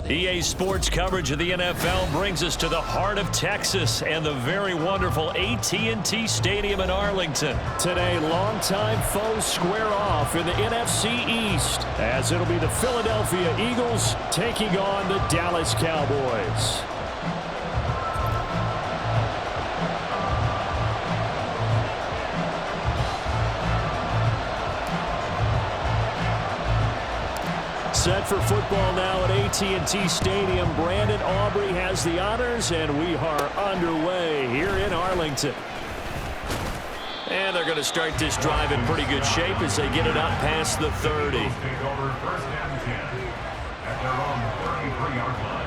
EA Sports coverage of the NFL brings us to the heart of Texas and the very wonderful AT&T Stadium in Arlington. Today, longtime foes square off in the NFC East as it'll be the Philadelphia Eagles taking on the Dallas Cowboys. Set for football now at AT&T Stadium. Brandon Aubrey has the honors, and we are underway here in Arlington. And they're going to start this drive in pretty good shape as they get it up past the 30. Take over first and 10 at their own 33-yard line.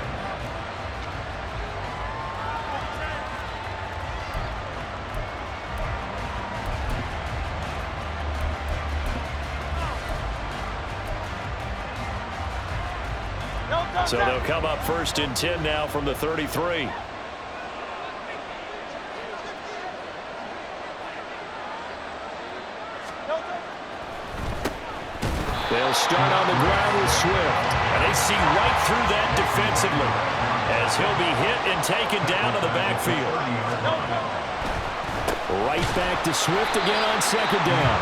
So they'll come up first and 10 now from the 33. They'll start on the ground with Swift. And they see right through that defensively as he'll be hit and taken down to the backfield. Right back to Swift again on second down.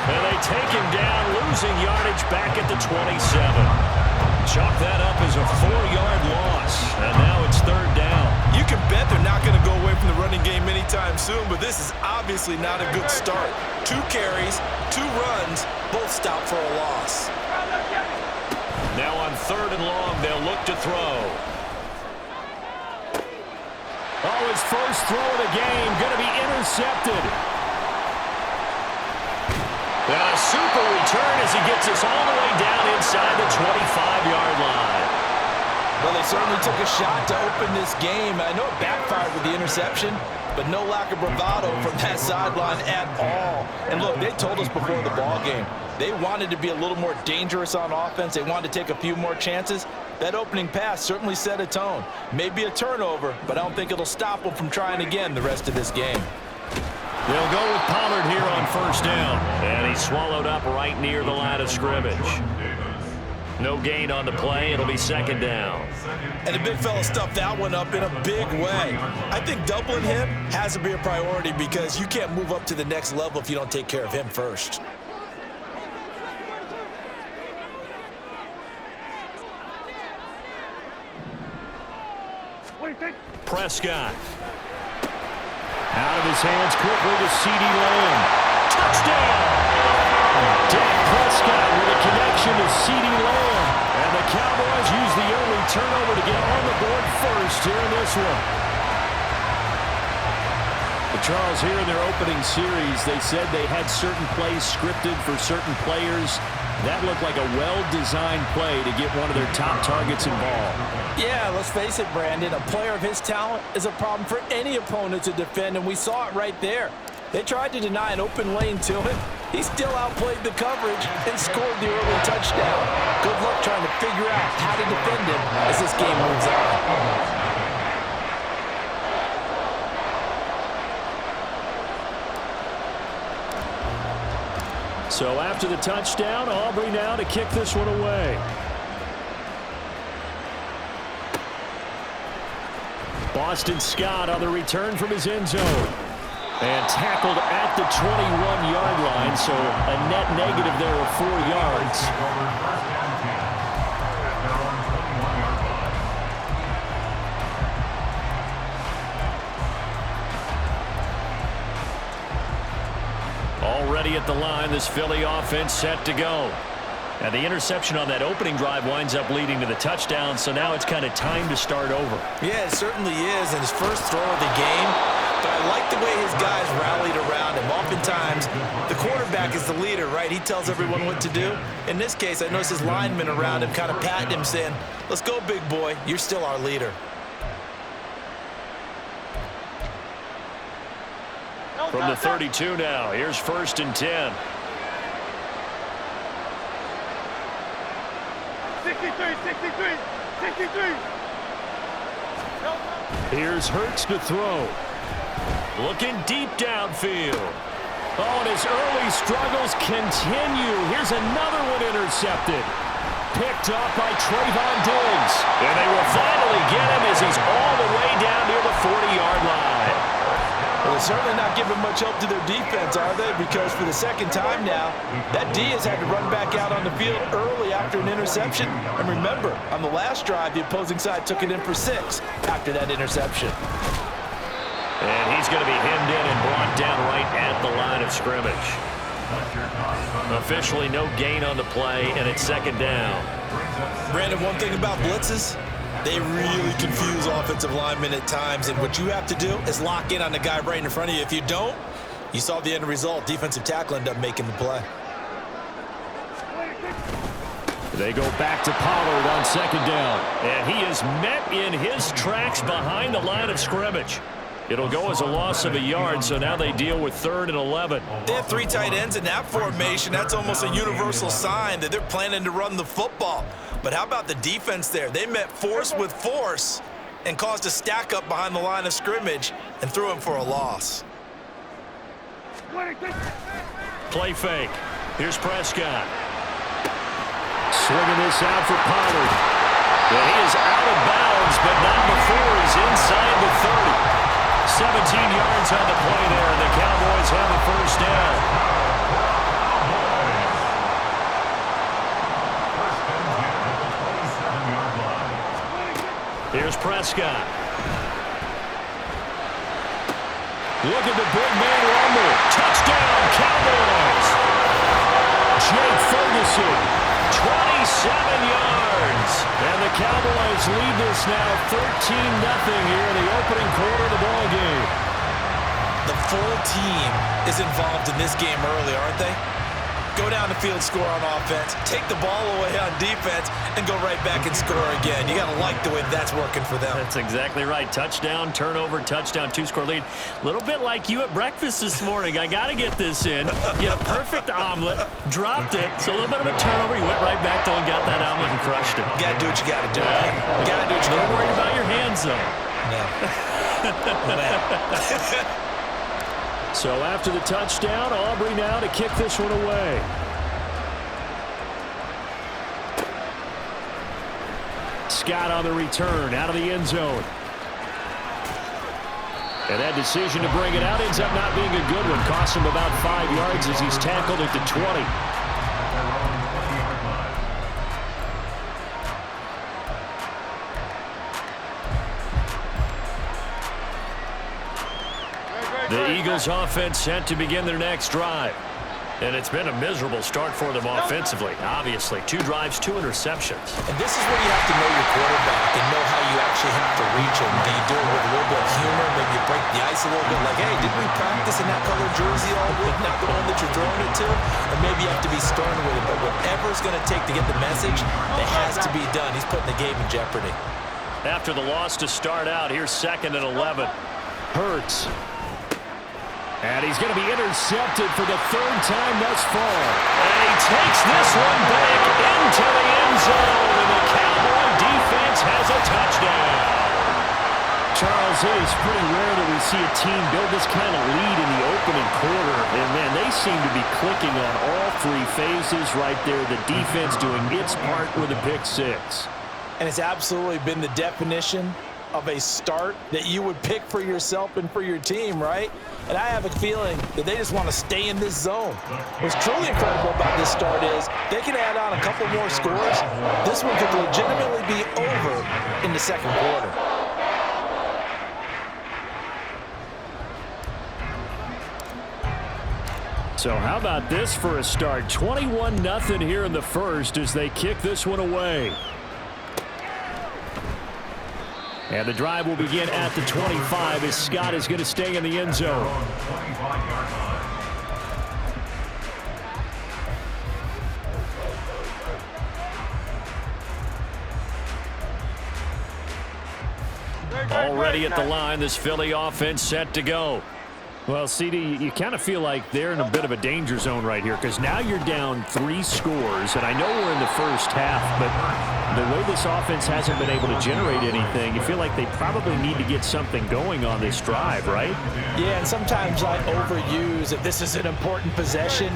And they take him down, losing yardage back at the 27. Chalk that up as a 4-yard loss, and now it's third down. You can bet they're not going to go away from the running game anytime soon, but this is obviously not a good start. 2 carries, 2 runs, both stopped for a loss. Now on third and long, they'll look to throw. Oh, his first throw of the game, going to be intercepted. And a super return as he gets us all the way down inside the 25-yard line. Well, they certainly took a shot to open this game. I know it backfired with the interception, but no lack of bravado from that sideline at all. And look, they told us before the ball game, they wanted to be a little more dangerous on offense. They wanted to take a few more chances. That opening pass certainly set a tone. Maybe a turnover, but I don't think it'll stop them from trying again the rest of this game. They'll go with Pollard here on first down. And he's swallowed up right near the line of scrimmage. No gain on the play. It'll be second down. And the big fella stuffed that one up in a big way. I think doubling him has to be a priority because you can't move up to the next level if you don't take care of him first. Prescott. Out of his hands quickly to C.D. Lamb. Touchdown! Dak Prescott with a connection to C.D. Lamb. And the Cowboys use the early turnover to get on the board first here in this one. But Charles, here in their opening series, they said they had certain plays scripted for certain players. That looked like a well-designed play to get one of their top targets involved. Yeah, let's face it, Brandon. A player of his talent is a problem for any opponent to defend, and we saw it right there. They tried to deny an open lane to him. He still outplayed the coverage and scored the early touchdown. Good luck trying to figure out how to defend him as this game moves on. So after the touchdown, Aubrey now to kick this one away. Boston Scott on the return from his end zone. And tackled at the 21-yard line, so a net negative there of 4 yards. Already at the line, this Philly offense set to go. And the interception on that opening drive winds up leading to the touchdown, so now it's kind of time to start over. Yeah, it certainly is, and his first throw of the game. But I like the way his guys rallied around him. Oftentimes, the quarterback is the leader, right? He tells everyone what to do. In this case, I noticed his linemen around him kind of patting him, saying, "Let's go, big boy. You're still our leader." From the 32 now, here's first and 10. 63. Here's Hurts to throw. Looking deep downfield. Oh, and his early struggles continue. Here's another one intercepted. picked off by Trayvon Diggs. And they will finally get him as he's all the way down near the 40-yard line. Well, they're certainly not giving much help to their defense, are they? Because for the second time now, that D has had to run back out on the field early after an interception. And remember, on the last drive, the opposing side took it in for 6 after that interception. And he's going to be hemmed in and brought down right at the line of scrimmage. Officially no gain on the play, and it's second down. Brandon, one thing about blitzes, they really confuse offensive linemen at times, and what you have to do is lock in on the guy right in front of you. If you don't, you saw the end result. Defensive tackle ended up making the play. They go back to Pollard on second down. And he is met in his tracks behind the line of scrimmage. It'll go as a loss of a yard, so now they deal with 3rd and 11. They have 3 tight ends in that formation. That's almost a universal sign that they're planning to run the football. But how about the defense there? They met force with force and caused a stack up behind the line of scrimmage and threw him for a loss. Play fake. Here's Prescott. Swinging this out for Pollard. And he is out of bounds, but not before he's inside the 30. 17 yards on the play there, and the Cowboys have a first down. Here's Prescott. Look at the big man rumble. Touchdown, Cowboys. Jake Ferguson. 27 yards. And the Cowboys lead this now 13-0 here in the opening quarter of the ball game. The full team is involved in this game early, aren't they? Go down the field, score on offense, take the ball away on defense, and go right back and score again. You got to like the way that's working for them. That's exactly right. Touchdown, turnover, touchdown, 2-score lead. A little bit like you at breakfast this morning. I got to get this in. You had a perfect omelet, dropped it. So a little bit of a turnover. You went right back, though, and got that omelet and crushed it. You got to do what you got to do. You got to do what you got to do. Don't worry about your hands, though. No. Oh, man. So after the touchdown, Aubrey now to kick this one away. Scott on the return, out of the end zone. And that decision to bring it out ends up not being a good one. Costs him about 5 yards as he's tackled at the 20. The Eagles offense set to begin their next drive. And it's been a miserable start for them offensively, obviously. 2 drives, 2 interceptions. And this is where you have to know your quarterback and know how you actually have to reach him. Do you do it with a little bit of humor? Maybe you break the ice a little bit like, hey, did we practice in that color jersey all week? Not the one that you're throwing it to? Or maybe you have to be stern with it. But whatever it's going to take to get the message, it has to be done. He's putting the game in jeopardy. After the loss to start out, here's 2nd and 11. Hurts. And he's going to be intercepted for the 3rd time thus far. And he takes this one back into the end zone, and the Cowboy defense has a touchdown. Charles, it is pretty rare that we see a team build this kind of lead in the opening quarter. And, man, they seem to be clicking on all 3 phases right there. The defense doing its part with a pick 6. And it's absolutely been the definition of a start that you would pick for yourself and for your team, right? And I have a feeling that they just want to stay in this zone. What's truly incredible about this start is they can add on a couple more scores. This one could legitimately be over in the second quarter. So how about this for a start? 21-0 here in the first as they kick this one away. And the drive will begin at the 25 as Scott is going to stay in the end zone. Already at the line, this Philly offense set to go. Well, CD, you kind of feel like they're in a bit of a danger zone right here because now you're down 3 scores, and I know we're in the first half, but the way this offense hasn't been able to generate anything, you feel like they probably need to get something going on this drive, right? Yeah, and sometimes I overuse if this is an important possession.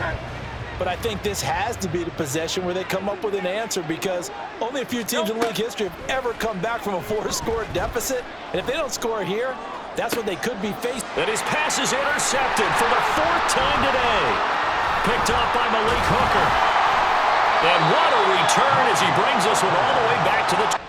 But I think this has to be the possession where they come up with an answer, because only a few teams in league history have ever come back from a 4-score deficit. And if they don't score here, that's what they could be faced. And his pass is intercepted for the 4th time today. Picked up by Malik Hooker. And what a return as he brings us all the way back to the